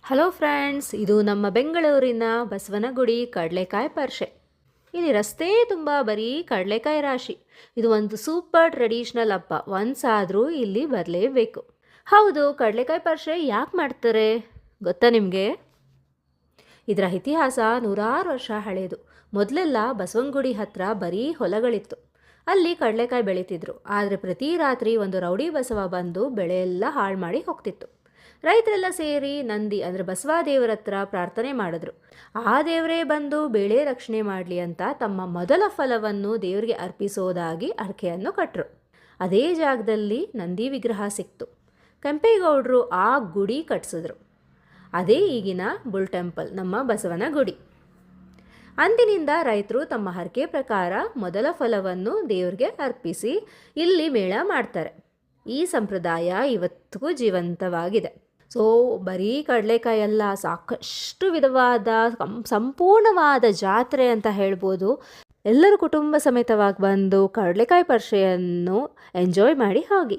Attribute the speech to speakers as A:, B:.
A: Hello friends, ಇದು ನಮ್ಮ ಬೆಂಗಳೂರಿನ ಬಸವನಗುಡಿ ಕಡಲೆಕಾಯಿ ಪರಿಷೆ. ಇಲ್ಲಿ ರಸ್ತೆ ತುಂಬ ಬರೀ ಕಡಲೆಕಾಯಿ ರಾಶಿ. ಇದು ಒಂದು ಸೂಪರ್ ಟ್ರೆಡಿಷ್ನಲ್ ಹಬ್ಬ. ಒಂದ್ಸಾದ್ರೂ ಇಲ್ಲಿ ಬರಲೇಬೇಕು. ಹೌದು, ಕಡಲೆಕಾಯಿ ಪರಿಷೆ ಯಾಕೆ ಮಾಡ್ತಾರೆ ಗೊತ್ತಾ ನಿಮಗೆ? ಇದರ ಇತಿಹಾಸ ನೂರಾರು ವರ್ಷ ಹಳೆಯದು. ಮೊದಲೆಲ್ಲ ಬಸವನಗುಡಿ ಹತ್ರ ಬರೀ ಹೊಲಗಳಿತ್ತು. ಅಲ್ಲಿ ಕಡಲೆಕಾಯಿ ಬೆಳೀತಿದ್ರು. ಆದರೆ ಪ್ರತಿ ರಾತ್ರಿ ಒಂದು ರೌಡಿ ಬಸವ ಬಂದು ಬೆಳೆಯೆಲ್ಲ ಹಾಳು ಮಾಡಿ ಹೋಗ್ತಿತ್ತು. ರೈತರೆಲ್ಲ ಸೇರಿ ನಂದಿ ಅಂದರೆ ಬಸವ ದೇವರ ಹತ್ರ ಪ್ರಾರ್ಥನೆ ಮಾಡಿದ್ರು. ಆ ದೇವರೇ ಬಂದು ಬೆಳೆ ರಕ್ಷಣೆ ಮಾಡಲಿ ಅಂತ ತಮ್ಮ ಮೊದಲ ಫಲವನ್ನು ದೇವರಿಗೆ ಅರ್ಪಿಸೋದಾಗಿ ಅರ್ಕೆಯನ್ನು ಕಟ್ಟರು. ಅದೇ ಜಾಗದಲ್ಲಿ ನಂದಿ ವಿಗ್ರಹ ಸಿಕ್ತು. ಕೆಂಪೇಗೌಡರು ಆ ಗುಡಿ ಕಟ್ಟಿಸಿದ್ರು. ಅದೇ ಈಗಿನ ಬುಲ್ ಟೆಂಪಲ್, ನಮ್ಮ ಬಸವನ ಗುಡಿ. ಅಂದಿನಿಂದ ರೈತರು ತಮ್ಮ ಹರಕೆ ಪ್ರಕಾರ ಮೊದಲ ಫಲವನ್ನು ದೇವರಿಗೆ ಅರ್ಪಿಸಿ ಇಲ್ಲಿ ಮೇಳ ಮಾಡ್ತಾರೆ. ಈ ಸಂಪ್ರದಾಯ ಇವತ್ತಿಗೂ ಜೀವಂತವಾಗಿದೆ. ಸೊ ಬರೀ ಕಡಲೆಕಾಯಿ ಅಲ್ಲ, ಸಾಕಷ್ಟು ವಿಧವಾದ ಸಂಪೂರ್ಣವಾದ ಜಾತ್ರೆ ಅಂತ ಹೇಳ್ಬೋದು. ಎಲ್ಲರೂ ಕುಟುಂಬ ಸಮೇತವಾಗಿ ಬಂದು ಕಡಲೆಕಾಯಿ ಪರಿಷೆಯನ್ನು ಎಂಜಾಯ್ ಮಾಡಿ ಹೋಗಿ.